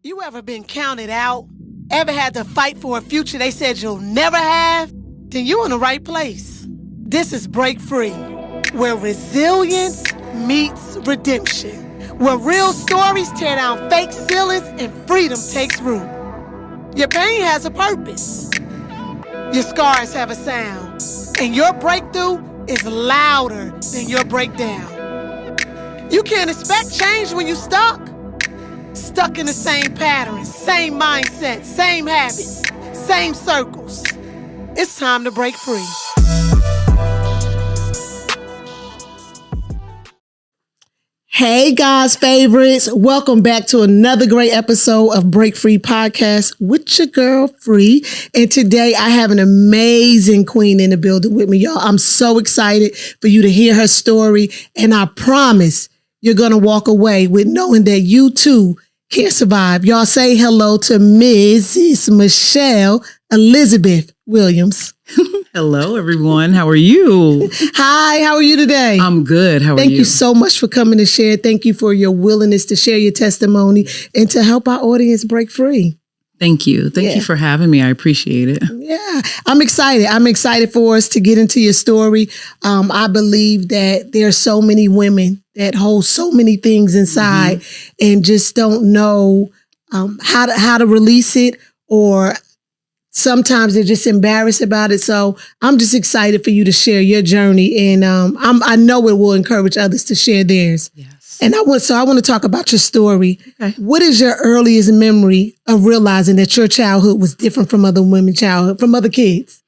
You ever been counted out? Ever had to fight for a future they said you'll never have? Then you're in the right place. This is Break Phree, where resilience meets redemption. Where real stories tear down fake ceilings and freedom takes root. Your pain has a purpose. Your scars have a sound. And your breakthrough is louder than your breakdown. You can't expect change when you're stuck. Stuck in the same patterns, same mindset, same habits, same circles. It's time to break free. Hey, God's favorites. Welcome back to another great episode of Break Phree Podcast with your girl, Free. And today I have an amazing queen in the building with me, y'all. I'm so excited for you to hear her story. And I promise you're going to walk away with knowing that you too can survive. Y'all say hello to Mrs. Michele Elizabeth Williams. Hello, everyone. How are you? Hi, how are you today? I'm good. How are you? Thank you so much for coming to share. Thank you for your willingness to share your testimony and to help our audience break free. Thank you. Thank you for having me. I appreciate it. Yeah, I'm excited. I'm excited for us to get into your story. I believe that there are so many women that hold so many things inside and just don't know how to release it, or sometimes they're just embarrassed about it. So I'm just excited for you to share your journey, and I know it will encourage others to share theirs. Yes. And I want to talk about your story. Okay. What is your earliest memory of realizing that your childhood was different from other women's childhood, from other kids?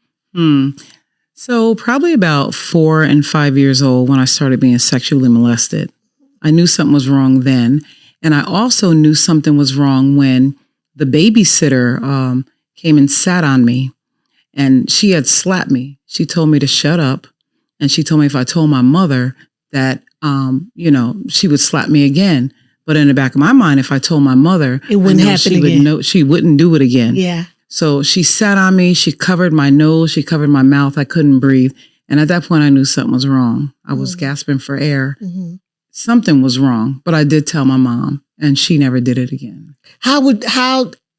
So probably about 4 and 5 years old when I started being sexually molested. I knew something was wrong then. And I also knew something was wrong when the babysitter came and sat on me, and she had slapped me. She told me to shut up. And she told me if I told my mother that, she would slap me again. But in the back of my mind, if I told my mother, it wouldn't happen again. She wouldn't do it again. Yeah. So she sat on me. She covered my nose. She covered my mouth. I couldn't breathe. And at that point, I knew something was wrong. I was gasping for air. Something was wrong. But I did tell my mom, and she never did it again. How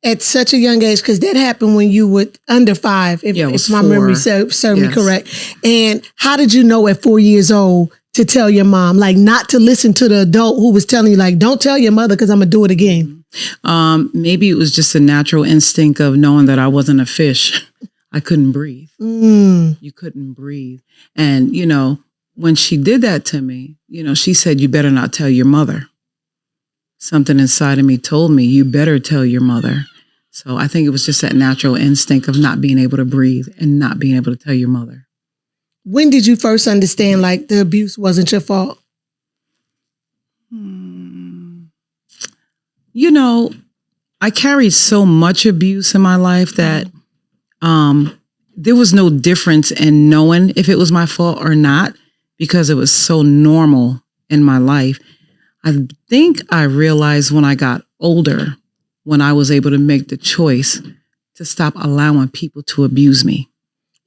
at such a young age, because that happened when you were under 5, if my memory serves me correct. And how did you know at 4 years old to tell your mom, like not to listen to the adult who was telling you, like, don't tell your mother because I'm going to do it again? Maybe it was just a natural instinct of knowing that I wasn't a fish. I couldn't breathe. You couldn't breathe. And, when she did that to me, she said, you better not tell your mother. Something inside of me told me, you better tell your mother. So I think it was just that natural instinct of not being able to breathe and not being able to tell your mother. When did you first understand, like, the abuse wasn't your fault? I carried so much abuse in my life that there was no difference in knowing if it was my fault or not, because it was so normal in my life. I think I realized when I got older, when I was able to make the choice to stop allowing people to abuse me.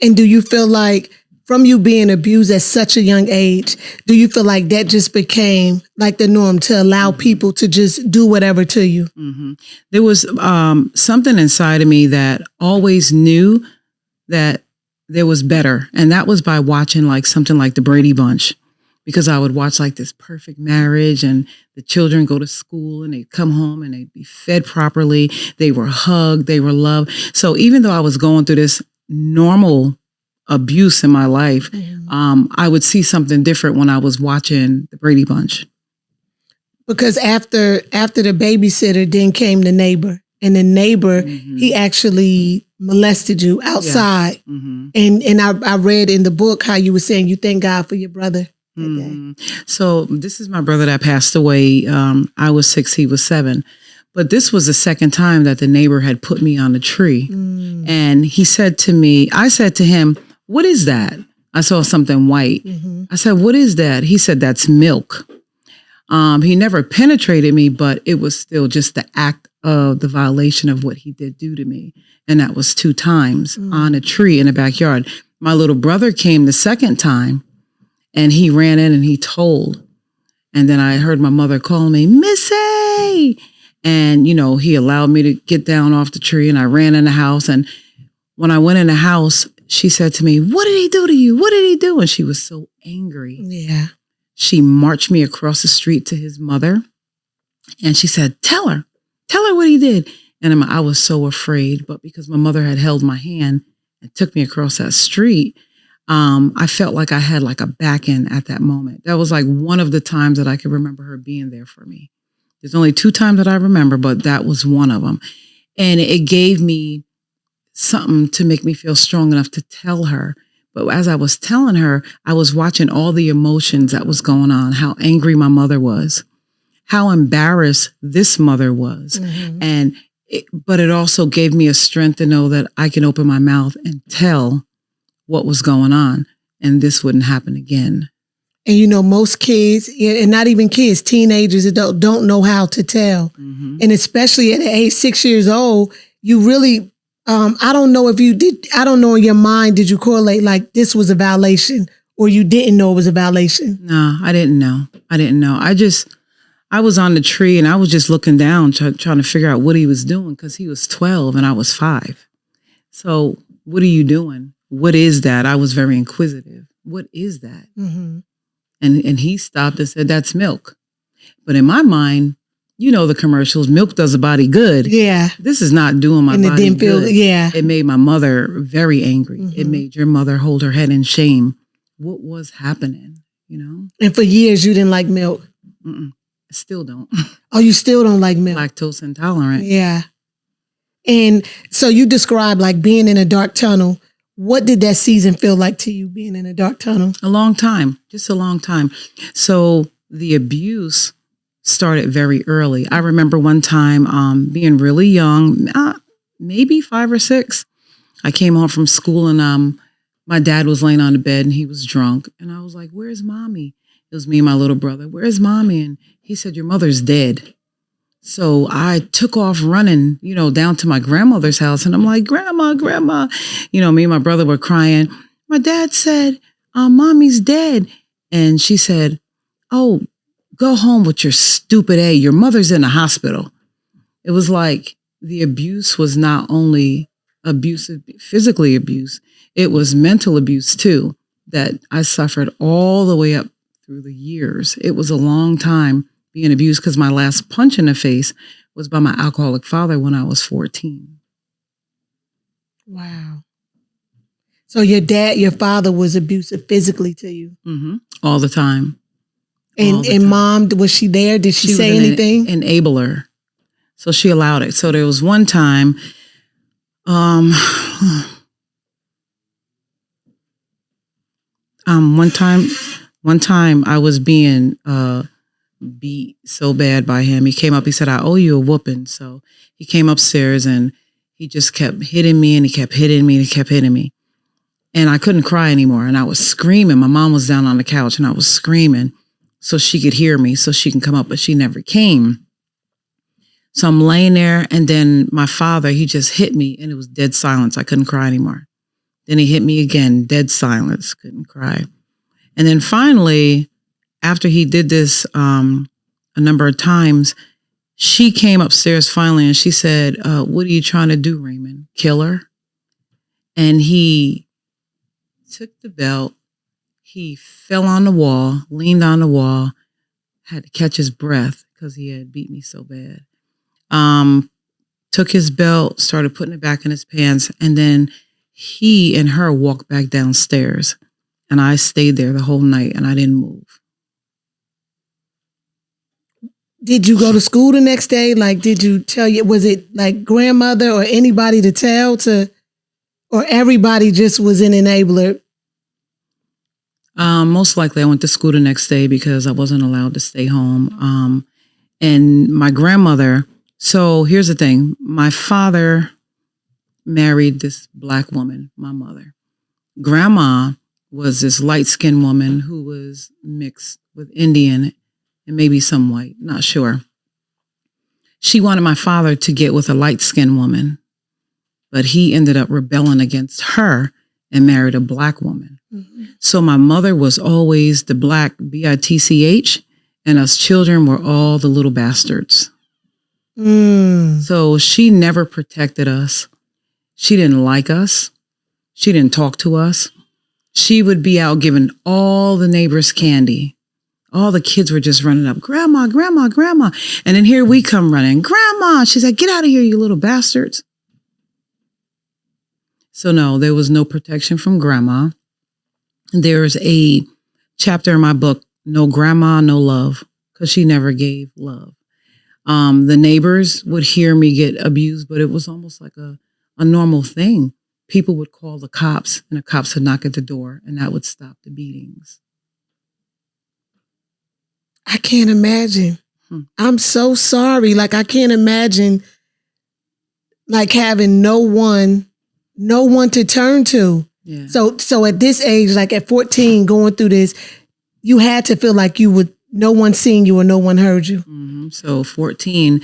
And do you feel like from you being abused at such a young age, do you feel like that just became like the norm to allow people to just do whatever to you? There was something inside of me that always knew that there was better. And that was by watching like something like the Brady Bunch. Because I would watch like this perfect marriage, and the children go to school and they'd come home and they'd be fed properly. They were hugged, they were loved. So even though I was going through this normal abuse in my life, I would see something different when I was watching the Brady Bunch. Because after the babysitter, then came the neighbor. And the neighbor, he actually molested you outside. And I read in the book how you were saying you thank God for your brother. So this is my brother that passed away. I was 6, he was 7. But this was the second time that the neighbor had put me on a tree. And he said to me, I said to him, what is that? I saw something white. I said, what is that? He said, that's milk. He never penetrated me, but it was still just the act of the violation of what he did do to me. And that was 2 times on a tree in the backyard. My little brother came the second time. And he ran in and he told. And then I heard my mother call me, Missy. And, he allowed me to get down off the tree, and I ran in the house. And when I went in the house, she said to me, "What did he do to you? What did he do?" And she was so angry. Yeah. She marched me across the street to his mother. And she said, tell her what he did. And I was so afraid. But because my mother had held my hand and took me across that street, I felt like I had like a back end at that moment. That was like one of the times that I could remember her being there for me. There's only 2 times that I remember, but that was one of them. And it gave me something to make me feel strong enough to tell her. But as I was telling her, I was watching all the emotions that was going on, how angry my mother was, how embarrassed this mother was. Mm-hmm. But it also gave me a strength to know that I can open my mouth and tell what was going on, and this wouldn't happen again. And most kids, and not even kids, teenagers, adults, don't know how to tell. Mm-hmm. And especially at the age 6 years old, you really, I don't know if you did, I don't know in your mind, did you correlate like this was a violation or you didn't know it was a violation? No, I didn't know. I was on the tree and I was just looking down, trying to figure out what he was doing, because he was 12 and I was 5. So what are you doing? What is that? I was very inquisitive. What is that? Mm-hmm. And he stopped and said, "That's milk." But in my mind, the commercials, milk does the body good. Yeah. This is not doing my body good. It made my mother very angry. Mm-hmm. It made your mother hold her head in shame. What was happening, And for years, you didn't like milk? Mm-mm. I still don't. Oh, you still don't like milk? Lactose intolerant. Yeah. And so you described like being in a dark tunnel. What did that season feel like to you, being in a dark tunnel? A long time, just a long time. So the abuse started very early. I remember one time being really young, maybe 5 or 6. I came home from school and my dad was laying on the bed and he was drunk. And I was like, "Where's mommy?" It was me and my little brother. "Where's mommy?" And he said, "Your mother's dead." So I took off running, down to my grandmother's house. And I'm like, "Grandma, grandma." Me and my brother were crying. My dad said, "Mommy's dead." And she said, "Oh, go home with your stupid A. Your mother's in the hospital." It was like the abuse was not only abusive, physically abuse, it was mental abuse too, that I suffered all the way up through the years. It was a long time being abused, because my last punch in the face was by my alcoholic father when I was 14. Wow. So your father was abusive physically to you? Mm-hmm. All the time. And mom, was she there? Did she say anything? Enabler. So she allowed it. So there was one time, one time I was being beat so bad by him. He came up, he said, "I owe you a whooping." So he came upstairs and he just kept hitting me and he kept hitting me and he kept hitting me. And I couldn't cry anymore. And I was screaming. My mom was down on the couch and I was screaming so she could hear me, so she can come up, but she never came. So I'm laying there, and then my father, he just hit me and it was dead silence. I couldn't cry anymore. Then he hit me again, dead silence, couldn't cry. And then finally, after he did this a number of times, she came upstairs finally and she said, "What are you trying to do, Raymond? Kill her?" And he took the belt, he fell on the wall, leaned on the wall, had to catch his breath because he had beat me so bad. Took his belt, started putting it back in his pants, and then he and her walked back downstairs. And I stayed there the whole night and I didn't move. Did you go to school the next day? Like, did you was it like grandmother or anybody to tell or everybody just was an enabler? Most likely I went to school the next day because I wasn't allowed to stay home. And my grandmother, so here's the thing. My father married this Black woman, my mother. Grandma was this light-skinned woman who was mixed with Indian and maybe some white, not sure. She wanted my father to get with a light-skinned woman, but he ended up rebelling against her and married a Black woman. Mm-hmm. So my mother was always the Black, bitch, and us children were all the little bastards. So she never protected us. She didn't like us. She didn't talk to us. She would be out giving all the neighbors candy. All the kids were just running up, grandma, grandma, grandma. And then here we come running, grandma. She's like, get out of here, you little bastards. So no, there was no protection from grandma. There's a chapter in my book, No Grandma, No Love, because she never gave love. The neighbors would hear me get abused, but it was almost like a normal thing. People would call the cops and the cops would knock at the door and that would stop the beatings. I can't imagine. I'm so sorry. Like, I can't imagine like having no one to turn to. Yeah. So at this age, like at 14, going through this, you had to feel like no one seen you or no one heard you. Mm-hmm. So 14,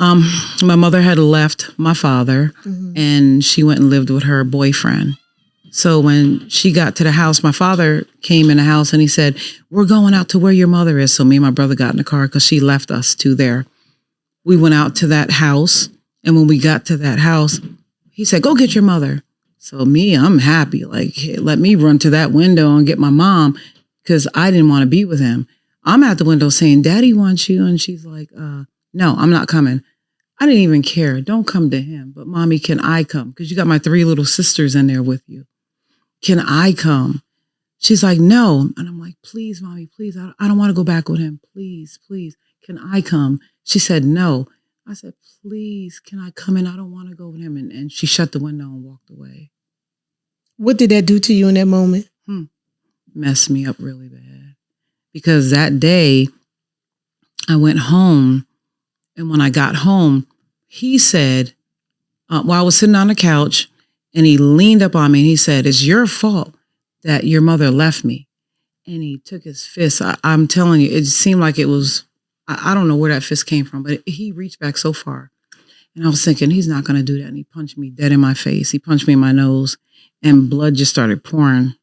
my mother had left my father and she went and lived with her boyfriend. So when she got to the house, my father came in the house and he said, we're going out to where your mother is. So me and my brother got in the car because she left us two there. We went out to that house. And when we got to that house, he said, go get your mother. So me, I'm happy. Like, hey, let me run to that window and get my mom because I didn't want to be with him. I'm at the window saying, Daddy wants you. And she's like, no, I'm not coming. I didn't even care. Don't come to him. But Mommy, can I come? Because you got my 3 little sisters in there with you. Can I come? She's like, no. And I'm like, please, Mommy, please. I don't want to go back with him. Please, please. Can I come? She said, no. I said, please, can I come in? I don't want to go with him. And she shut the window and walked away. What did that do to you in that moment? Messed me up really bad. Because that day I went home. And when I got home, he said, while I was sitting on the couch, and he leaned up on me and he said, it's your fault that your mother left me. And he took his fist. I'm telling you, it seemed like it was, I don't know where that fist came from, but he reached back so far. And I was thinking, he's not going to do that. And he punched me dead in my face. He punched me in my nose and blood just started pouring.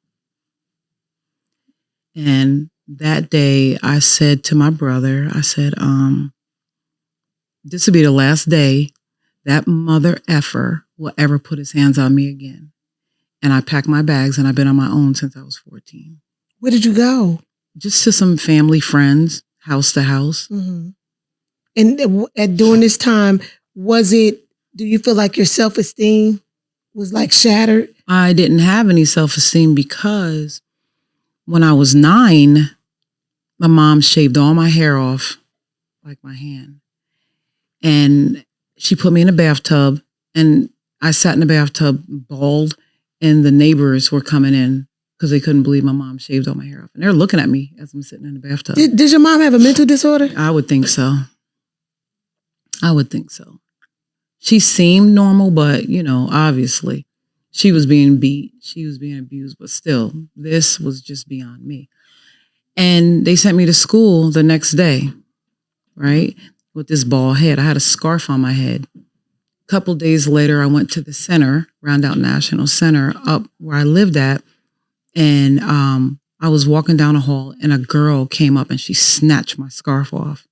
And that day I said to my brother, I said, this will be the last day that mother effer will ever put his hands on me again. And I packed my bags and I've been on my own since I was 14. Where did you go? Just to some family friends, house to house. Mm-hmm. And during this time, do you feel like your self-esteem was like shattered? I didn't have any self-esteem because when I was 9, my mom shaved all my hair off, like my hand. And she put me in a bathtub and I sat in the bathtub bald and the neighbors were coming in because they couldn't believe my mom shaved all my hair off. And they're looking at me as I'm sitting in the bathtub. Did your mom have a mental disorder? I would think so. She seemed normal, but, obviously she was being beat. She was being abused, but still, this was just beyond me. And they sent me to school the next day, right? With this bald head. I had a scarf on my head. A couple days later, I went to the center, Roundout National Center, up where I lived at. And I was walking down a hall and a girl came up and she snatched my scarf off.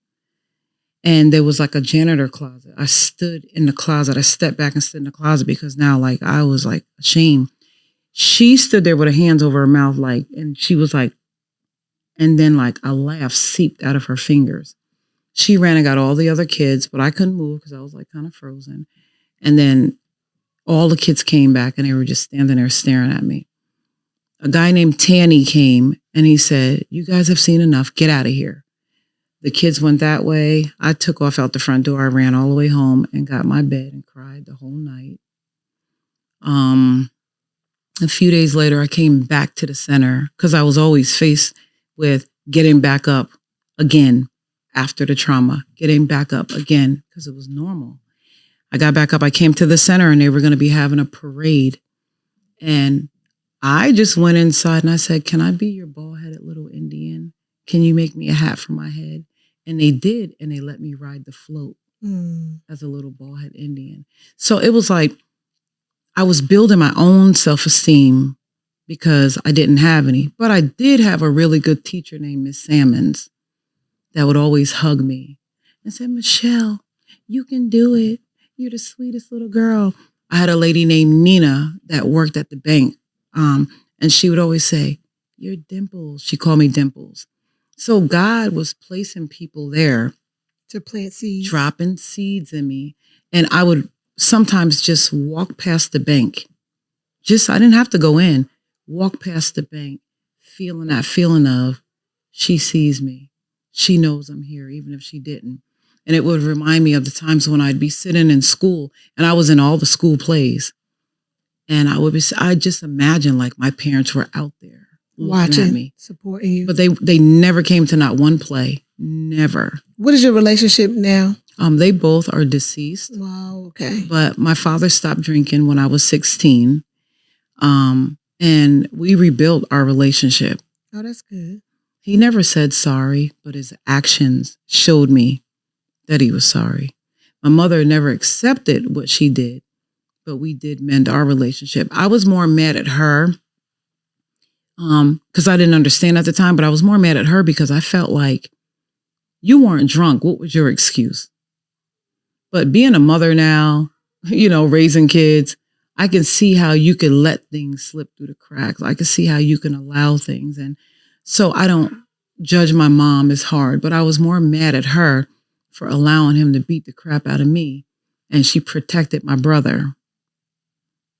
And there was like a janitor closet. I stood in the closet. I stepped back and stood in the closet because now I was ashamed. She stood there with her hands over her mouth and she was and then a laugh seeped out of her fingers. She ran and got all the other kids, but I couldn't move because I was kind of frozen. And then all the kids came back and they were just standing there staring at me. A guy named Tanny came and he said, you guys have seen enough. Get out of here. The kids went that way. I took off out the front door. I ran all the way home and got my bed and cried the whole night. A few days later, I came back to the center because I was always faced with getting back up again after the trauma, getting back up again because it was normal. I got back up. I came to the center and they were going to be having a parade. And I just went inside and I said, can I be your bald-headed little Indian? Can you make me a hat for my head? And they did. And they let me ride the float as a little bald-headed Indian. So it was I was building my own self-esteem because I didn't have any. But I did have a really good teacher named Miss Sammons that would always hug me and say, Michele, You can do it. You're the sweetest little girl. I had a lady named Nina that worked at the bank. And she would always say, you're Dimples. She called me Dimples. So God was placing people there to plant seeds, dropping seeds in me. And I would sometimes just walk past the bank. I didn't have to go in, walk past the bank, feeling that feeling of, she sees me. She knows I'm here, even if she didn't. And it would remind me of the times when I'd be sitting in school, and I was in all the school plays. And I just imagine like my parents were out there watching at me, supporting you. But they never came to not one play. Never. What is your relationship now? They both are deceased. Wow, okay. But my father stopped drinking when I was 16. And we rebuilt our relationship. Oh, that's good. He never said sorry, but his actions showed me that he was sorry. My mother never accepted what she did, but we did mend our relationship. I was more mad at her because I didn't understand at the time, but I was more mad at her because I felt like you weren't drunk. What was your excuse? But being a mother now, raising kids, I can see how you can let things slip through the cracks. I can see how you can allow things. And so I don't judge my mom as hard, but I was more mad at her for allowing him to beat the crap out of me. And she protected my brother.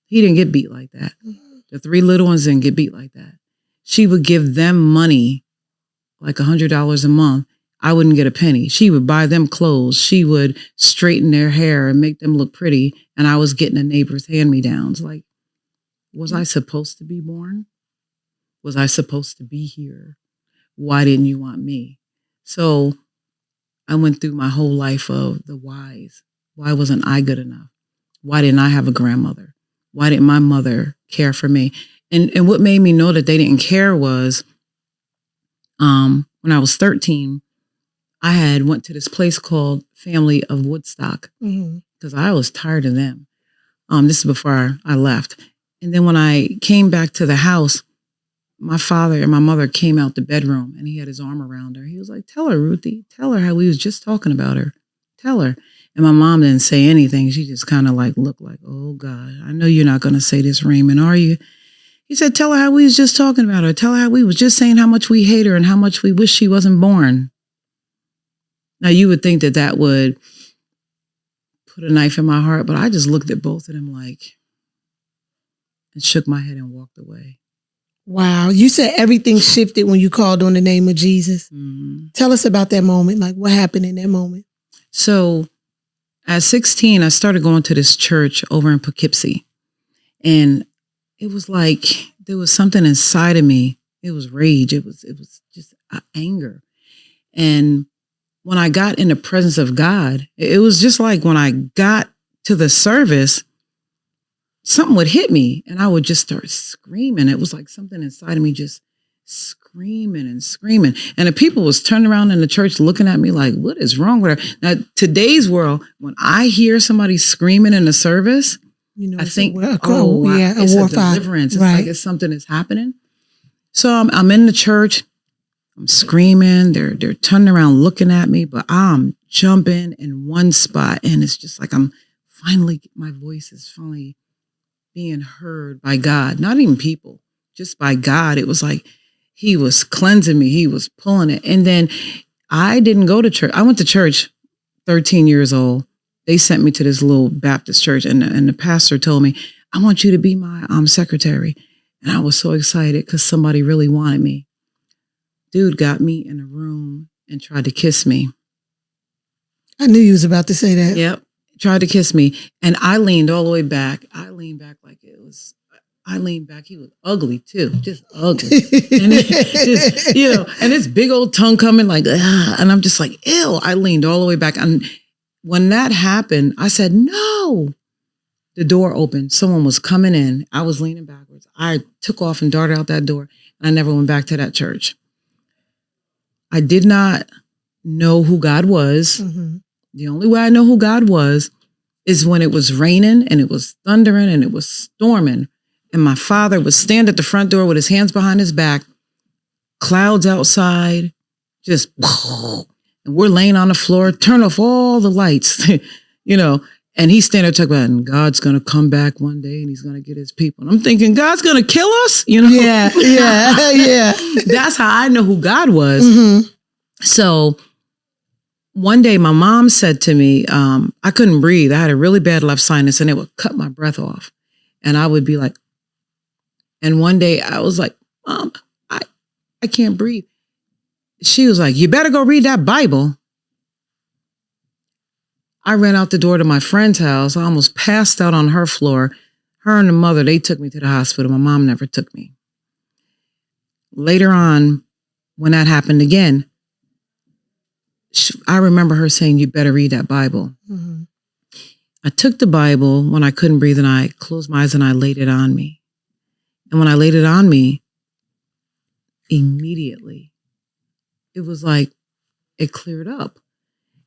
He didn't get beat like that. The 3 little ones didn't get beat like that. She would give them money, like $100 a month. I wouldn't get a penny. She would buy them clothes. She would straighten their hair and make them look pretty. And I was getting a neighbor's hand-me-downs. Like, was I supposed to be born? Was I supposed to be here? Why didn't you want me? So I went through my whole life of the whys. Why wasn't I good enough? Why didn't I have a grandmother? Why didn't my mother care for me? And what made me know that they didn't care was when I was 13, I had went to this place called Family of Woodstock because I was tired of them. This is before I left. And then when I came back to the house, my father and my mother came out the bedroom and he had his arm around her. He was like, tell her, Ruthie, tell her how we was just talking about her. Tell her. And my mom didn't say anything. She just kind of like looked like, oh God, I know you're not going to say this, Raymond, are you? He said, tell her how we was just talking about her. Tell her how we was just saying how much we hate her and how much we wish she wasn't born. Now you would think that would put a knife in my heart, but I just looked at both of them like, and shook my head and walked away. Wow. You said everything shifted when you called on the name of Jesus. Mm-hmm. Tell us about that moment. Like what happened in that moment? So at 16, I started going to this church over in Poughkeepsie. And it was like there was something inside of me. It was rage. It was just anger. And when I got in the presence of God, it was just like when I got to the service, something would hit me and I would just start screaming. It was like something inside of me just screaming and screaming. And the people was turning around in the church looking at me like, what is wrong with her? Now, today's world, when I hear somebody screaming in the service, I think, it's a deliverance. It's like it's something is happening. So I'm in the church. I'm screaming. They're turning around looking at me, but I'm jumping in one spot. And it's just like my voice is finally being heard by God. Not even people, just by God. It was like he was cleansing me. He was pulling it. And then I didn't go to church. I went to church 13 years old. They sent me to this little Baptist church and the pastor told me, I want you to be my secretary. And I was so excited because somebody really wanted me. Dude got me in a room and tried to kiss me. I knew you was about to say that. Yep. Tried to kiss me. And I leaned all the way back. I leaned back. He was ugly too. Just ugly. And and this big old tongue coming like, and I'm just like, ew. I leaned all the way back. And when that happened, I said, no. The door opened. Someone was coming in. I was leaning backwards. I took off and darted out that door. And I never went back to that church. I did not know who God was. Mm-hmm. The only way I know who God was is when it was raining and it was thundering and it was storming. And my father would stand at the front door with his hands behind his back, clouds outside, just, and and we're laying on the floor, turn off all the lights, you know, and he's standing there talking about, and God's going to come back one day and he's going to get his people. And I'm thinking, God's going to kill us? You know? Yeah. That's how I know who God was. Mm-hmm. So one day my mom said to me, I couldn't breathe. I had a really bad left sinus and it would cut my breath off. And I would be like, and one day I was like, Mom, I can't breathe. She was like, you better go read that Bible. I ran out the door to my friend's house. I almost passed out on her floor. Her and the mother, they took me to the hospital. My mom never took me. Later on, when that happened again, I remember her saying, you better read that Bible. Mm-hmm. I took the Bible when I couldn't breathe and I closed my eyes and I laid it on me. And when I laid it on me, immediately, it was like it cleared up.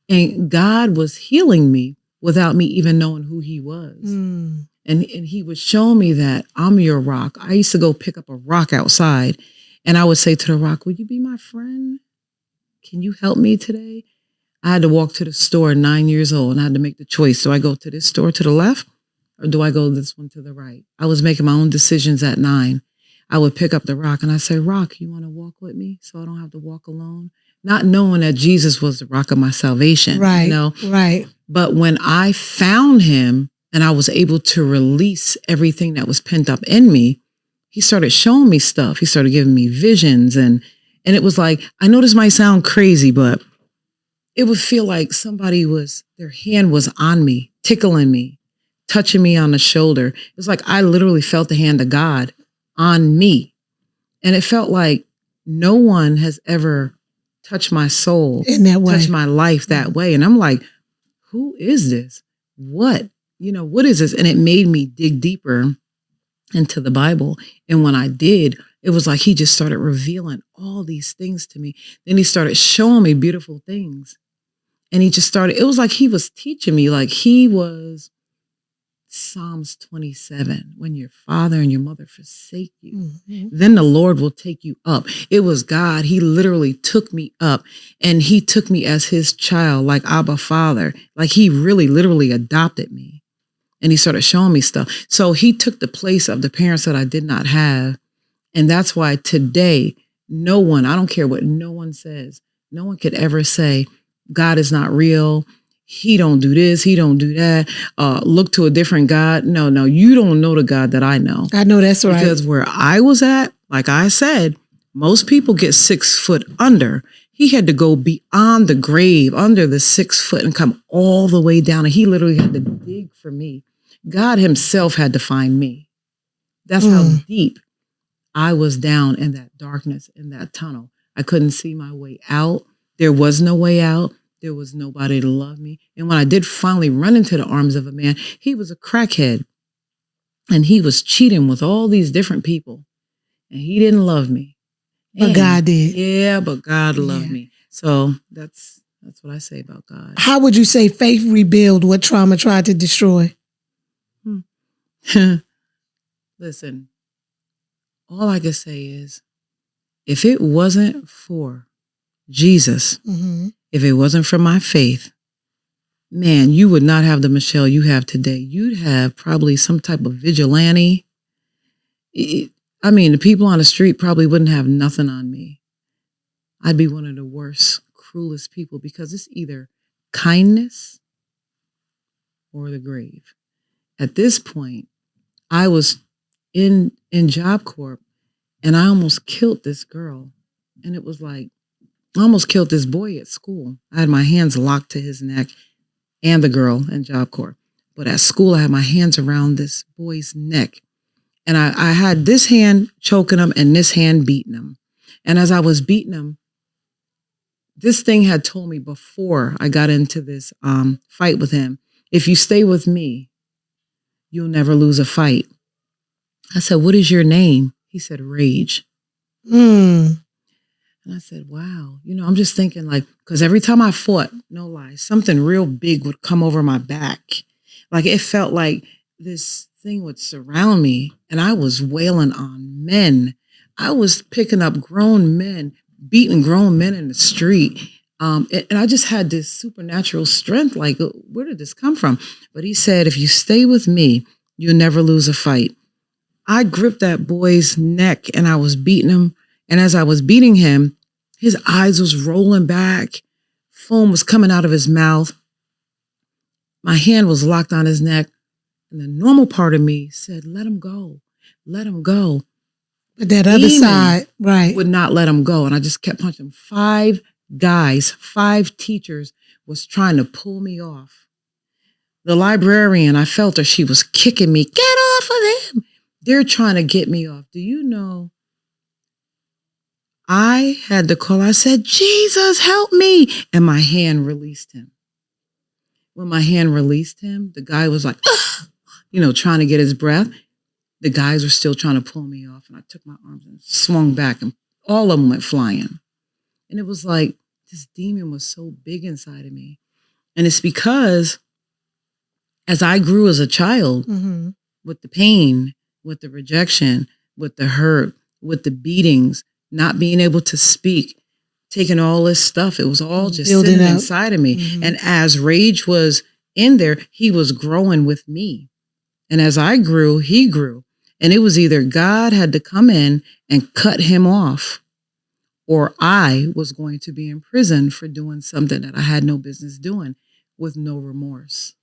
And God was healing me without me even knowing who he was. Mm. And he was showing me that I'm your rock. I used to go pick up a rock outside and I would say to the rock, would you be my friend? Can you help me today? I had to walk to the store at 9 years old and I had to make the choice. Do I go to this store to the left or do I go this one to the right? I was making my own decisions at 9. I would pick up the rock and I say, Rock, you want to walk with me so I don't have to walk alone? Not knowing that Jesus was the rock of my salvation. Right. You know? Right. But when I found him and I was able to release everything that was pent up in me, he started showing me stuff. He started giving me visions. And it was like, I know this might sound crazy, but it would feel like their hand was on me, tickling me, touching me on the shoulder. It was like I literally felt the hand of God on me. And it felt like no one has ever touched my soul, in that way, touched my life that way. And I'm like, who is this? What is this? And it made me dig deeper into the Bible. And when I did, it was like he just started revealing all these things to me. Then he started showing me beautiful things. And it was like he was teaching me, like he was Psalms 27, when your father and your mother forsake you, then the Lord will take you up. It was God. He literally took me up and he took me as his child, like Abba Father. Like he really literally adopted me and he started showing me stuff. So he took the place of the parents that I did not have. And that's why today, no one, I don't care what no one says, no one could ever say God is not real. He don't do this. He don't do that. Look to a different God. No, you don't know the God that I know. I know that's right. Because where I was at, like I said, most people get 6 foot under. He had to go beyond the grave, under the 6 foot and come all the way down. And he literally had to dig for me. God himself had to find me. That's how deep I was down in that darkness, in that tunnel. I couldn't see my way out. There was no way out. There was nobody to love me. And when I did finally run into the arms of a man, he was a crackhead. And he was cheating with all these different people. And he didn't love me. But God did. Yeah, but God loved me. So that's what I say about God. How would you say faith rebuild what trauma tried to destroy? Listen, all I can say is, if it wasn't for Jesus, if it wasn't for my faith, man, you would not have the Michele you have today. You'd have probably some type of vigilante. The people on the street probably wouldn't have nothing on me. I'd be one of the worst, cruelest people because it's either kindness or the grave. At this point, I was in Job Corps and I almost killed this girl. And it was like, I almost killed this boy at school. I had my hands locked to his neck and the girl in Job Corps. But at school, I had my hands around this boy's neck. And I had this hand choking him and this hand beating him. And as I was beating him, this thing had told me before I got into this fight with him, if you stay with me, you'll never lose a fight. I said, what is your name? He said, Rage. And I said, wow. I'm just thinking because every time I fought, no lie, something real big would come over my back. Like it felt like this thing would surround me and I was wailing on men. I was picking up grown men, beating grown men in the street. And I just had this supernatural strength. Like, where did this come from? But he said, if you stay with me, you'll never lose a fight. I gripped that boy's neck and I was beating him. And as I was beating him, his eyes was rolling back. Foam was coming out of his mouth. My hand was locked on his neck. And the normal part of me said, let him go. Let him go. But that other side, right, would not let him go. And I just kept punching. 5 guys, 5 teachers was trying to pull me off. The librarian, I felt her. She was kicking me. Get off of him. They're trying to get me off. Do you know? I had to call. I said, Jesus, help me. And my hand released him. When my hand released him, the guy was like, trying to get his breath. The guys were still trying to pull me off. And I took my arms and swung back and all of them went flying. And it was like, this demon was so big inside of me. And it's because as I grew as a child, with the pain, with the rejection, with the hurt, with the beatings, not being able to speak, taking all this stuff, it was all just sitting inside of me. And as rage was in there, he was growing with me. And as I grew, he grew. And it was either God had to come in and cut him off, or I was going to be in prison for doing something that I had no business doing with no remorse.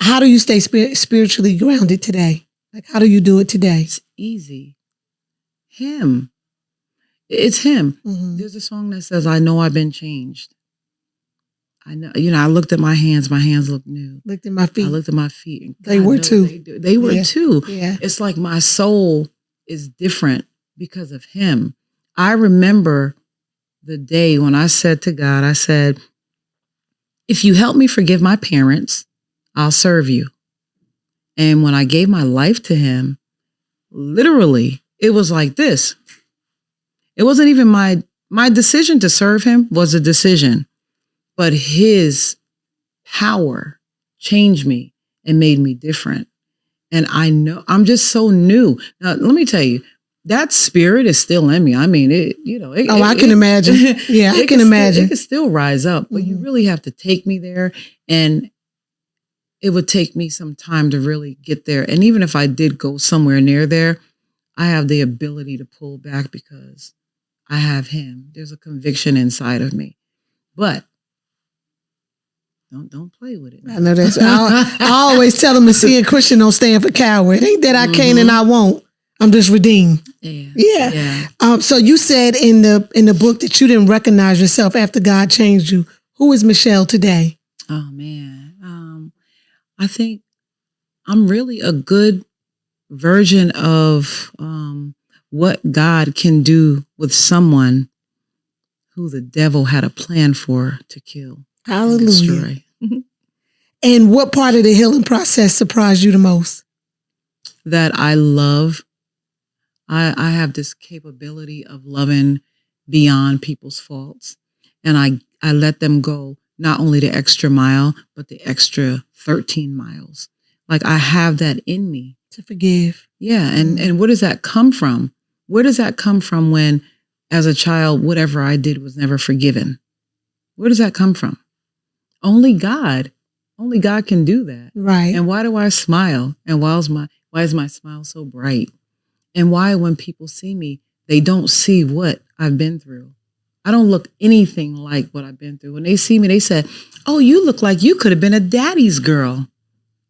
How do you stay spiritually grounded today? Like, how do you do it today? It's easy. Him. It's him. There's a song that says, I know I've been changed. I know, I looked at my hands looked new. Looked at my feet. I looked at my feet. And they were too. They were too. Yeah. It's like my soul is different because of him. I remember the day when I said to God, I said, if you help me forgive my parents, I'll serve you. And when I gave my life to him, literally, it was like this. It wasn't even my decision to serve him was a decision, but his power changed me and made me different. And I know I'm just so new. Now, let me tell you, that spirit is still in me. I mean, I can imagine. Yeah, I can imagine. It can still rise up, but you really have to take me there. And it would take me some time to really get there. And even if I did go somewhere near there, I have the ability to pull back because I have him. There's a conviction inside of me. But don't play with it. I know that's. I always tell them to see a Christian don't stand for coward. It ain't that I can and I won't. I'm just redeemed. Yeah. So you said in the book that you didn't recognize yourself after God changed you. Who is Michele today? Oh man, I think I'm really a good version of what God can do with someone who the devil had a plan for to kill. Hallelujah. And what part of the healing process surprised you the most? That I love. I have this capability of loving beyond people's faults. And I let them go, not only the extra mile, but the extra 13 miles. Like I have that in me. To forgive. Yeah. And where does that come from? Where does that come from when, as a child, whatever I did was never forgiven? Where does that come from? Only God can do that. Right. And why do I smile? And why is my smile so bright? And why, when people see me, they don't see what I've been through. I don't look anything like what I've been through. When they see me, they say, oh, you look like you could have been a daddy's girl.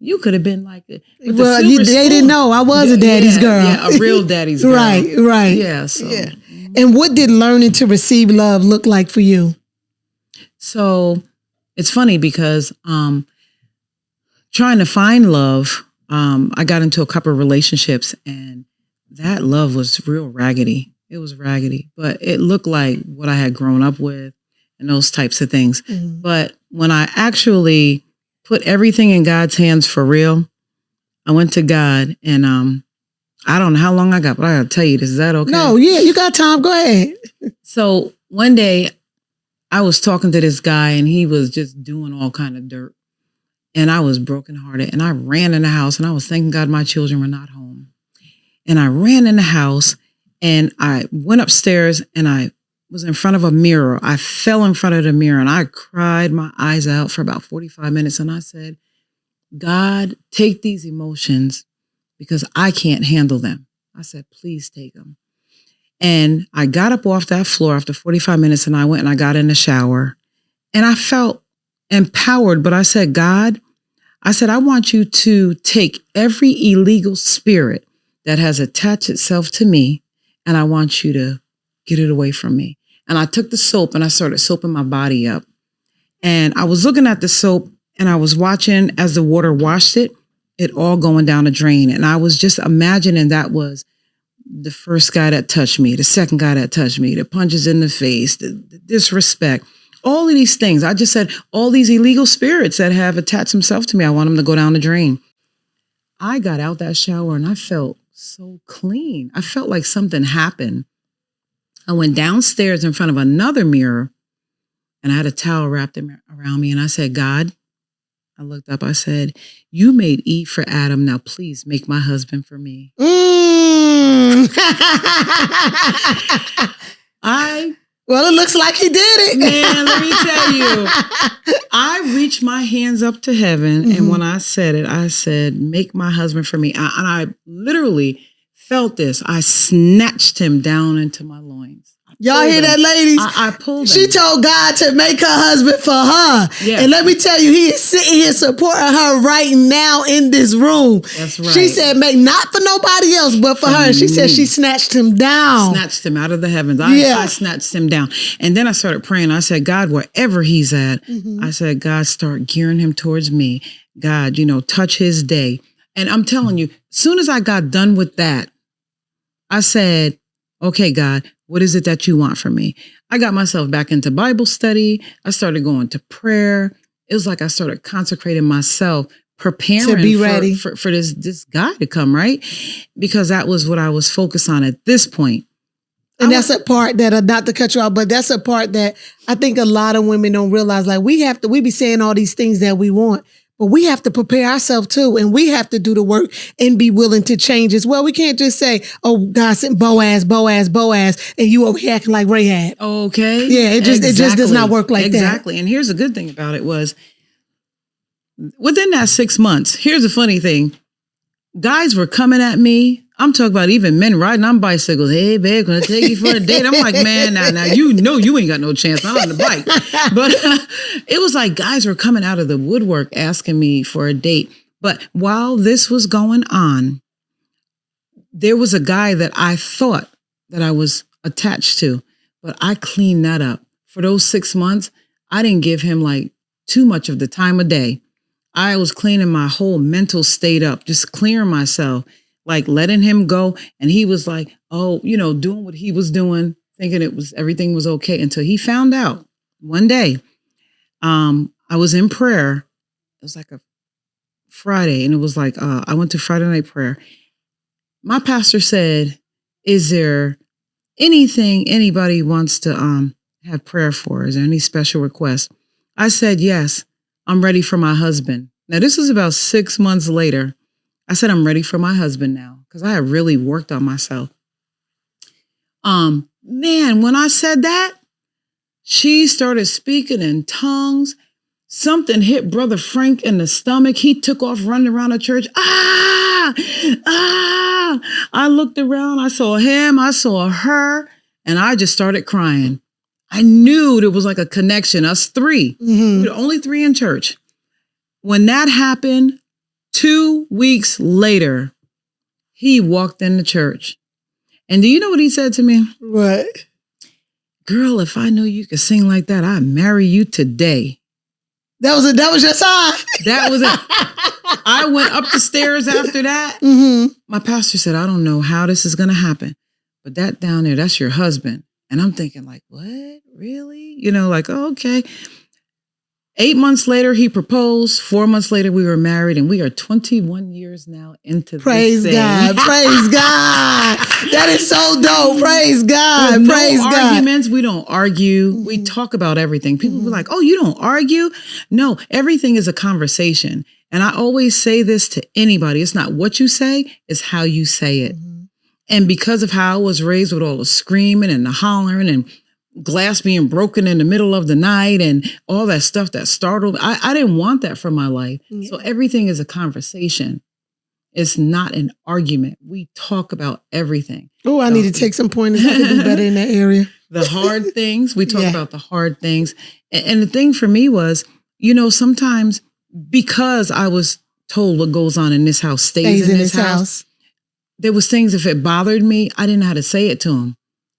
You could have been like they didn't know I was a daddy's girl. Yeah, a real daddy's girl. Right. Yeah. So. Yeah. And what did learning to receive love look like for you? So it's funny because trying to find love, I got into a couple of relationships and that love was real raggedy. It was raggedy, but it looked like what I had grown up with and those types of things. Mm-hmm. But when I actually put everything in God's hands for real, I went to God and I don't know how long I got, but I gotta tell you this. Is that okay? No, yeah, you got time. Go ahead. So one day I was talking to this guy and he was just doing all kind of dirt. And I was brokenhearted and I ran in the house and I was thanking God my children were not home. And I ran in the house and I went upstairs and I was in front of a mirror. I fell in front of the mirror and I cried my eyes out for about 45 minutes. And I said, God, take these emotions because I can't handle them. I said, please take them. And I got up off that floor after 45 minutes and I went and I got in the shower and I felt empowered. But I said, God, I said, I want you to take every illegal spirit that has attached itself to me and I want you to get it away from me. And I took the soap and I started soaping my body up. And I was looking at the soap and I was watching as the water washed it all going down the drain. And I was just imagining that was the first guy that touched me, the second guy that touched me, the punches in the face, the disrespect, all of these things. I just said, all these illegal spirits that have attached themselves to me, I want them to go down the drain. I got out that shower and I felt so clean. I felt like something happened. I went downstairs in front of another mirror and I had a towel wrapped around me and I said, God, I looked up, I said, you made Eve for Adam. Now please make my husband for me. Well, it looks like he did it. Man, let me tell you, I reached my hands up to heaven. And when I said it, I said, make my husband for me. And I literally felt this. I snatched him down into my loins. Y'all hear that, ladies? I pulled him. She told God to make her husband for her. Yeah. And let me tell you, he is sitting here supporting her right now in this room. That's right. She said, not for nobody else, but for her. She said she snatched him down. Snatched him out of the heavens. I snatched him down. And then I started praying. I said, God, wherever he's at, I said, God, start gearing him towards me. God, touch his day. And I'm telling you, as soon as I got done with that, I said, okay, God, what is it that you want from me? I got myself back into Bible study. I started going to prayer. It was like I started consecrating myself, preparing to be ready for this guy to come, right? Because that was what I was focused on at this point. And that's a part that, not to cut you off, but that's a part that I think a lot of women don't realize. Like we be saying all these things that we want, but we have to prepare ourselves too. And we have to do the work and be willing to change as well. We can't just say, oh, God sent Boaz, and you over here acting like Rahab. Okay. Yeah, it just does not work like that. Exactly. And here's the good thing about it was, within that 6 months, here's the funny thing. Guys were coming at me. I'm talking about even men riding on bicycles. Hey, babe, gonna take you for a date. I'm like, man, now you know you ain't got no chance. I'm on the bike. But it was like guys were coming out of the woodwork asking me for a date. But while this was going on, there was a guy that I thought that I was attached to, but I cleaned that up. For those 6 months, I didn't give him like too much of the time of day. I was cleaning my whole mental state up, just clearing myself, like letting him go. And he was like, oh, doing what he was doing, thinking everything was okay, until he found out one day. I was in prayer. It was like a Friday, and it was like, I went to Friday night prayer. My pastor said, is there anything anybody wants to have prayer for? Is there any special request? I said, yes, I'm ready for my husband. Now, this was about 6 months later. I said, I'm ready for my husband now, because I had really worked on myself. Man, when I said that, she started speaking in tongues. Something hit Brother Frank in the stomach. He took off running around the church. I looked around. I saw him. I saw her. And I just started crying. I knew there was like a connection. Us three. We were the only three in church. When that happened, 2 weeks later, he walked in the church. And do you know what he said to me? What? Girl, if I knew you could sing like that, I'd marry you today. That was your sign. That was it. I went up the stairs after that. My pastor said, I don't know how this is going to happen, but that down there, that's your husband. And I'm thinking like, what? Really? Like, oh, okay. 8 months later, he proposed. 4 months later, we were married, and we are 21 years now into Praise this thing. God. Praise God. That is so dope. Praise God. With Praise no God. arguments. We don't argue. We talk about everything. People were like, oh, you don't argue? No, everything is a conversation. And I always say this to anybody. It's not what you say, it's how you say it. And because of how I was raised with all the screaming and the hollering and glass being broken in the middle of the night and all that stuff that startled. I didn't want that for my life. Yeah. So everything is a conversation. It's not an argument. We talk about everything. Oh, I need to take some pointers. I could do better in that area. The hard things. We talk about the hard things. And the thing for me was, sometimes because I was told what goes on in this house stays in this house. There was things, if it bothered me, I didn't know how to say it to him.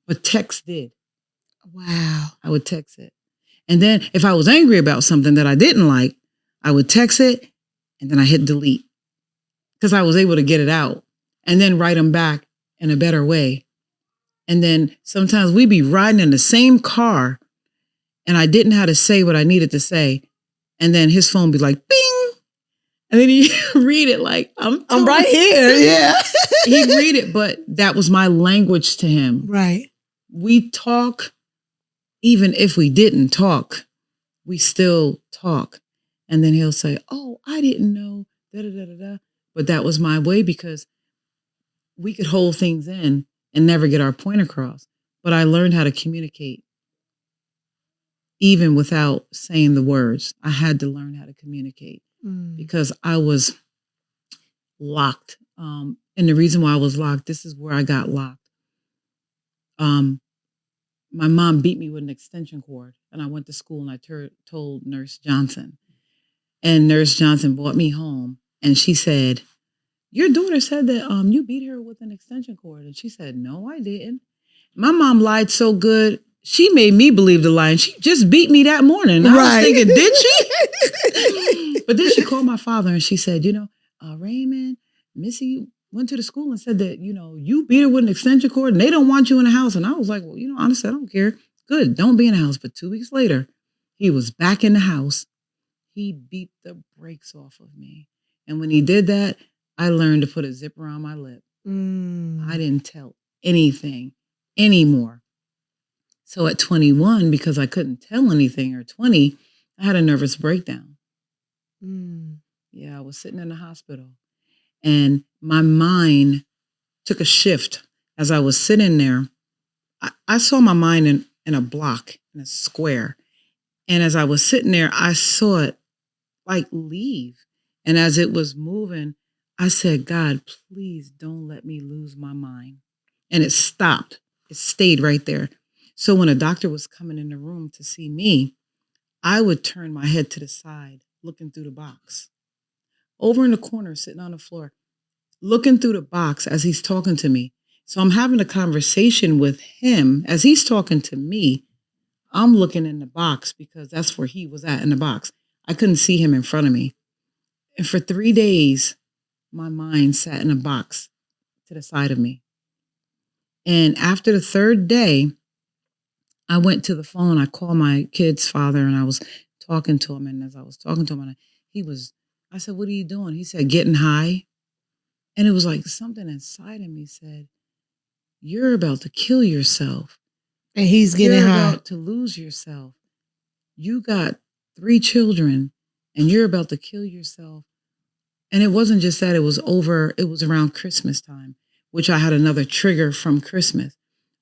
But text did. Wow. I would text it. And then if I was angry about something that I didn't like, I would text it and then I hit delete. Because I was able to get it out and then write them back in a better way. And then sometimes we'd be riding in the same car and I didn't know how to say what I needed to say. And then his phone would be like, bing. And then he'd read it like, I'm right here. Yeah. He'd read it, but that was my language to him. Right. We talk, even if we didn't talk, we still talk. And then he'll say, oh, I didn't know, da da da da da. But that was my way because we could hold things in and never get our point across. But I learned how to communicate even without saying the words. I had to learn how to communicate because I was locked. And the reason why I was locked, this is where I got locked. My mom beat me with an extension cord and I went to school and I told Nurse Johnson. And Nurse Johnson brought me home. And she said, your daughter said that you beat her with an extension cord. And she said, no, I didn't. My mom lied so good, she made me believe the lie. And she just beat me that morning. I was thinking, did she? But then she called my father and she said, Raymond, Missy went to the school and said that, you beat her with an extension cord and they don't want you in the house. And I was like, well, honestly, I don't care. Good, don't be in the house. But 2 weeks later, he was back in the house. He beat the brakes off of me. And when he did that, I learned to put a zipper on my lip. I didn't tell anything anymore. So at 21, because I couldn't tell anything, or 20, I had a nervous breakdown. Yeah, I was sitting in the hospital. And my mind took a shift. As I was sitting there, I saw my mind in a block, in a square. And as I was sitting there, I saw it like leave. And as it was moving, I said, God, please don't let me lose my mind. And it stopped. It stayed right there. So when a doctor was coming in the room to see me, I would turn my head to the side, looking through the box. Over in the corner, sitting on the floor, looking through the box as he's talking to me. So I'm having a conversation with him. As he's talking to me, I'm looking in the box because that's where he was at, in the box. I couldn't see him in front of me. And for 3 days, my mind sat in a box to the side of me. And after the third day, I went to the phone. I called my kid's father and I was talking to him. And as I was talking to him, I said, what are you doing? He said, getting high. And it was like something inside of me said, you're about to kill yourself. And he's getting high. You're about to lose yourself. You got 3 children and you're about to kill yourself. And it wasn't just that, it was around Christmas time, which I had another trigger from Christmas.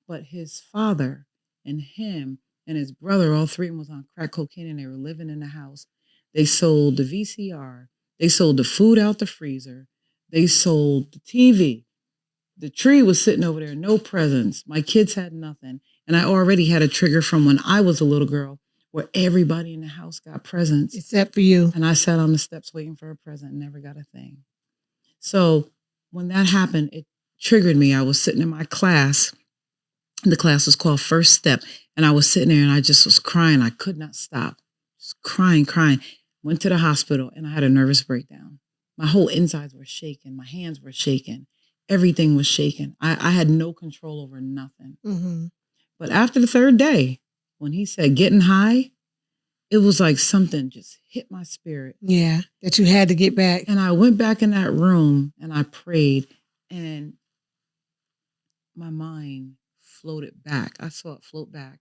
But his father and him and his brother, all 3 of them was on crack cocaine and they were living in the house. They sold the VCR. They sold the food out the freezer. They sold the TV. The tree was sitting over there, no presents. My kids had nothing. And I already had a trigger from when I was a little girl where everybody in the house got presents. Except for you. And I sat on the steps waiting for a present and never got a thing. So when that happened, it triggered me. I was sitting in my class. The class was called First Step. And I was sitting there and I just was crying. I could not stop. Just crying. Went to the hospital and I had a nervous breakdown. My whole insides were shaking. My hands were shaking. Everything was shaking. I had no control over nothing. Mm-hmm. But after the third day, when he said getting high, it was like something just hit my spirit. Yeah, that you had to get back. And I went back in that room and I prayed and my mind floated back. I saw it float back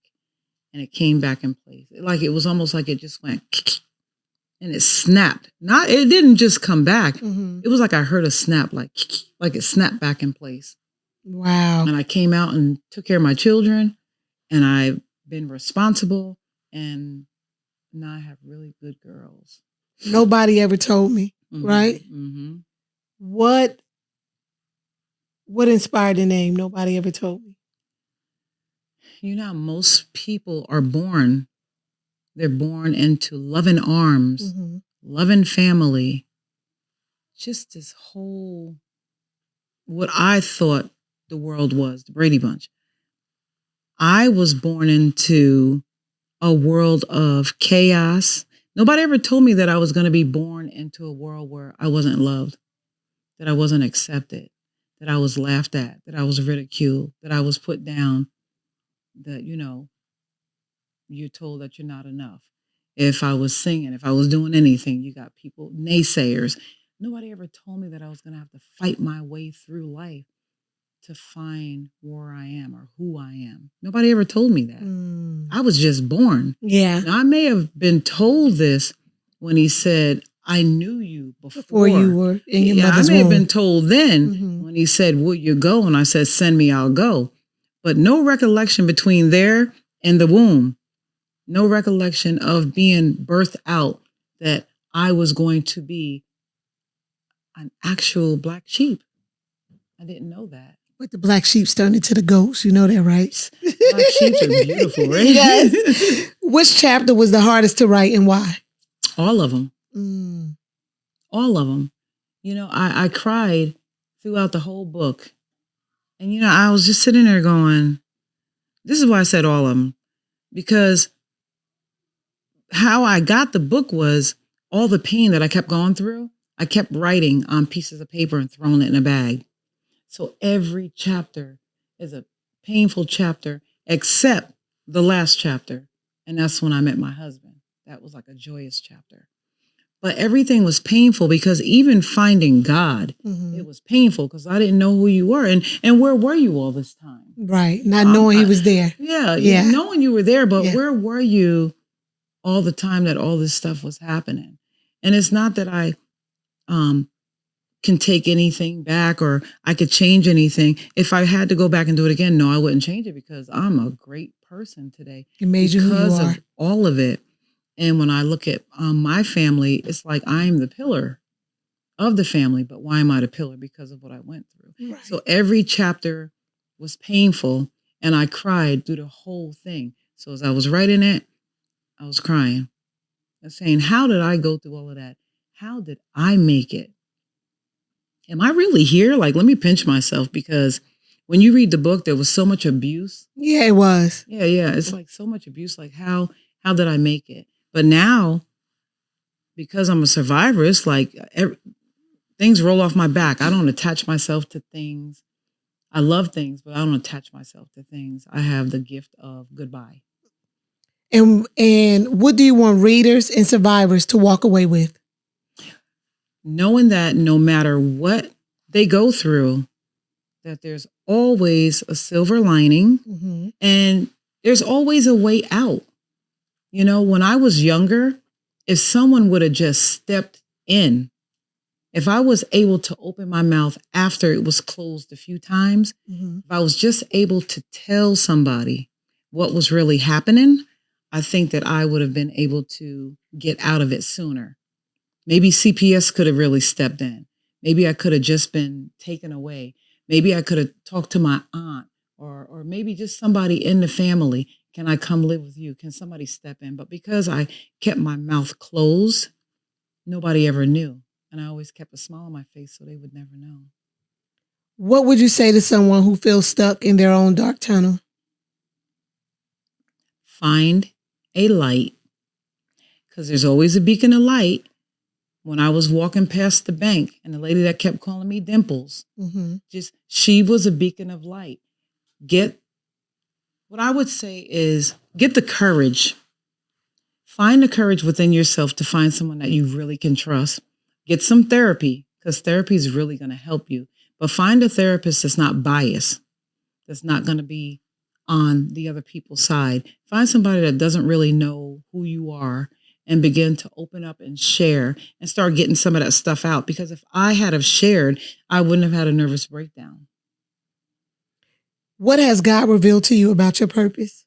and it came back in place. Like it was almost like it just went and it snapped. It didn't just come back. Mm-hmm. It was like I heard a snap, like it snapped back in place. Wow. And I came out and took care of my children and I been responsible, and now I have really good girls. Nobody ever told me, right? Mm-hmm. What inspired the name? Nobody ever told me. You know, most people are born. They're born into loving arms, loving family. Just this whole, what I thought the world was, the Brady Bunch. I was born into a world of chaos. Nobody ever told me that I was going to be born into a world where I wasn't loved, that I wasn't accepted, that I was laughed at, that I was ridiculed, that I was put down, that, you know, you're told that you're not enough. If I was singing, if I was doing anything, you got people, naysayers. Nobody ever told me that I was going to have to fight my way through life to find where I am or who I am. Nobody ever told me that. I was just born. Yeah. Now, I may have been told this when he said, I knew you before you were in your mother's womb. I may have womb. been told then when he said, will you go? And I said, send me, I'll go. But no recollection between there and the womb. No recollection of being birthed out that I was going to be an actual black sheep. I didn't know that. But the black sheep's turned into the goats. You know that, right? Black sheep are beautiful, right? Yes. Which chapter was the hardest to write and why? All of them. All of them. You know, I cried throughout the whole book. And, you know, I was just sitting there going, this is why I said all of them. Because how I got the book was all the pain that I kept going through. I kept writing on pieces of paper and throwing it in a bag. So every chapter is a painful chapter, except the last chapter. And that's when I met my husband. That was like a joyous chapter. But everything was painful because even finding God, it was painful because I didn't know who you were. And where were you all this time? Right. Not knowing he was there. Yeah. Knowing you were there, but where were you all the time that all this stuff was happening? And it's not that I can take anything back or I could change anything. If I had to go back and do it again, no, I wouldn't change it because I'm a great person today. It made you who you are. Because of all of it. And when I look at my family, it's like I'm the pillar of the family. But why am I the pillar? Because of what I went through. Right. So every chapter was painful and I cried through the whole thing. So as I was writing it, I was crying. I was saying, how did I go through all of that? How did I make it? Am I really here? Like, let me pinch myself because when you read the book, there was so much abuse. Yeah, it was. Yeah. It's like so much abuse. Like, how did I make it? But now, because I'm a survivor, it's like things roll off my back. I don't attach myself to things. I love things, but I don't attach myself to things. I have the gift of goodbye. And what do you want readers and survivors to walk away with? Knowing that no matter what they go through, that there's always a silver lining and there's always a way out. You know, when I was younger, if someone would have just stepped in, if I was able to open my mouth after it was closed a few times, if I was just able to tell somebody what was really happening, I think that I would have been able to get out of it sooner. Maybe CPS could have really stepped in. Maybe I could have just been taken away. Maybe I could have talked to my aunt or maybe just somebody in the family. Can I come live with you? Can somebody step in? But because I kept my mouth closed, nobody ever knew. And I always kept a smile on my face so they would never know. What would you say to someone who feels stuck in their own dark tunnel? Find a light, because there's always a beacon of light. When I was walking past the bank and the lady that kept calling me Dimples, she was a beacon of light. What I would say is get the courage. Find the courage within yourself to find someone that you really can trust. Get some therapy, because therapy is really going to help you. But find a therapist that's not biased, that's not going to be on the other people's side. Find somebody that doesn't really know who you are and begin to open up and share and start getting some of that stuff out. Because if I had have shared, I wouldn't have had a nervous breakdown. What has God revealed to you about your purpose?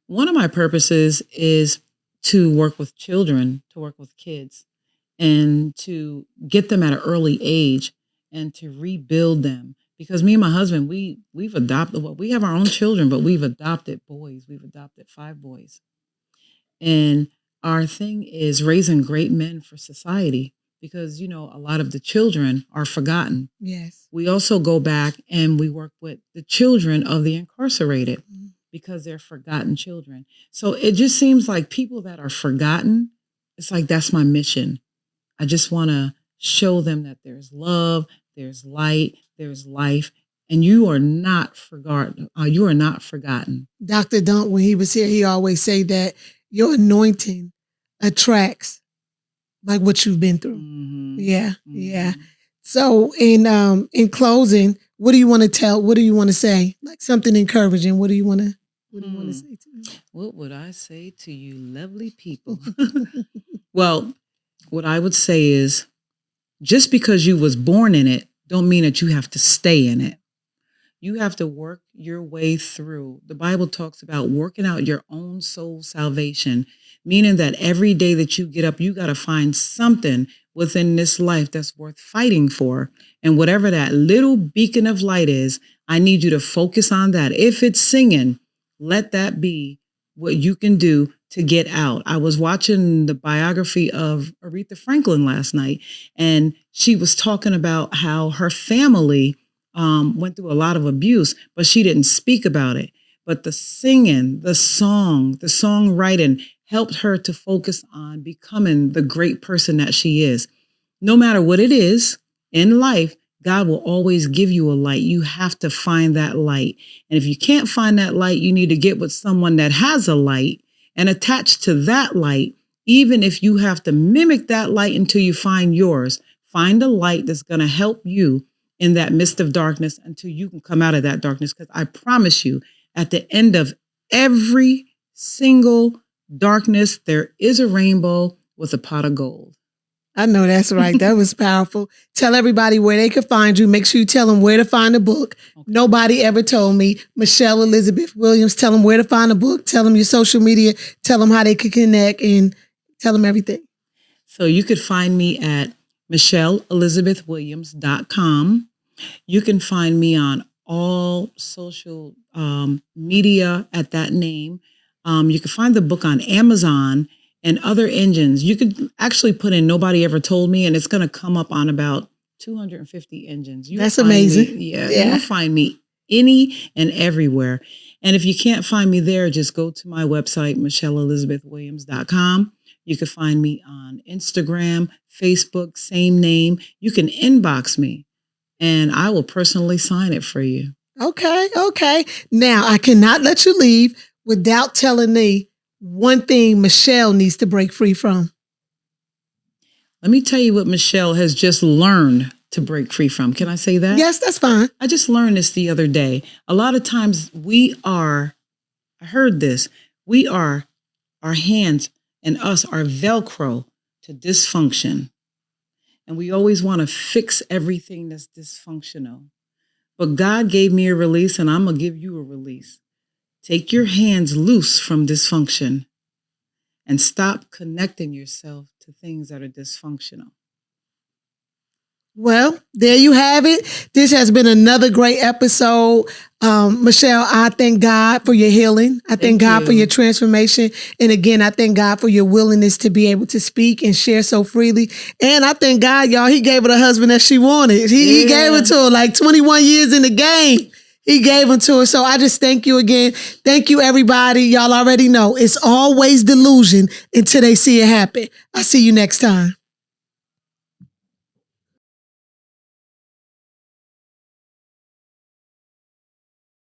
One of my purposes is to work with children, to work with kids, and to get them at an early age and to rebuild them. Because me and my husband, we've adopted, well, we have our own children, but we've adopted boys. We've adopted 5 boys. And our thing is raising great men for society because, a lot of the children are forgotten. Yes. We also go back and we work with the children of the incarcerated because they're forgotten children. So it just seems like people that are forgotten, it's like that's my mission. I just want to show them that there's love, there's light, there's life, and you are not forgotten. You are not forgotten. Dr. Dunk, when he was here, he always say that your anointing attracts like what you've been through. Mm-hmm. Yeah, yeah. So in closing, what do you want to tell? What do you want to say? Like something encouraging. What do you want to say to them? What would I say to you lovely people? Well, what I would say is just because you was born in it don't mean that you have to stay in it. You have to work your way through. The Bible talks about working out your own soul salvation, meaning that every day that you get up, you got to find something within this life that's worth fighting for. And whatever that little beacon of light is, I need you to focus on that. If it's singing, let that be what you can do to get out. I was watching the biography of Aretha Franklin last night, and she was talking about how her family went through a lot of abuse, but she didn't speak about it. But the singing, the songwriting helped her to focus on becoming the great person that she is. No matter what it is in life, God will always give you a light. You have to find that light. And if you can't find that light, you need to get with someone that has a light and attach to that light, even if you have to mimic that light until you find yours. Find a light that's going to help you in that midst of darkness until you can come out of that darkness. Because I promise you, at the end of every single darkness, there is a rainbow with a pot of gold. I know that's right. That was powerful. Tell everybody where they can find you. Make sure you tell them where to find the book. Okay. Nobody ever told me. Michele Elizabeth Williams, tell them where to find the book. Tell them your social media. Tell them how they can connect and tell them everything. So you could find me at MicheleElizabethWilliams.com. You can find me on all social media at that name. You can find the book on Amazon and other engines. You could actually put in Nobody Ever Told Me, and it's going to come up on about 250 engines. That's amazing. You'll find me any and everywhere. And if you can't find me there, just go to my website, MicheleElizabethWilliams.com. You can find me on Instagram, Facebook, same name. You can inbox me, and I will personally sign it for you. Okay. Now, I cannot let you leave without telling me one thing Michele needs to break free from. Let me tell you what Michele has just learned to break free from. Can I say that? Yes, that's fine. I just learned this the other day. A lot of times our hands and us are Velcro to dysfunction. And we always want to fix everything that's dysfunctional. But God gave me a release, and I'm going to give you a release. Take your hands loose from dysfunction and stop connecting yourself to things that are dysfunctional. Well, there you have it. This has been another great episode. Michele, I thank God for your healing. I thank God for your transformation. And again, I thank God for your willingness to be able to speak and share so freely. And I thank God, y'all, he gave her the husband that she wanted. He gave it to her like 21 years in the game. He gave them to her. So I just thank you again. Thank you, everybody. Y'all already know it's always delusion until they see it happen. I'll see you next time.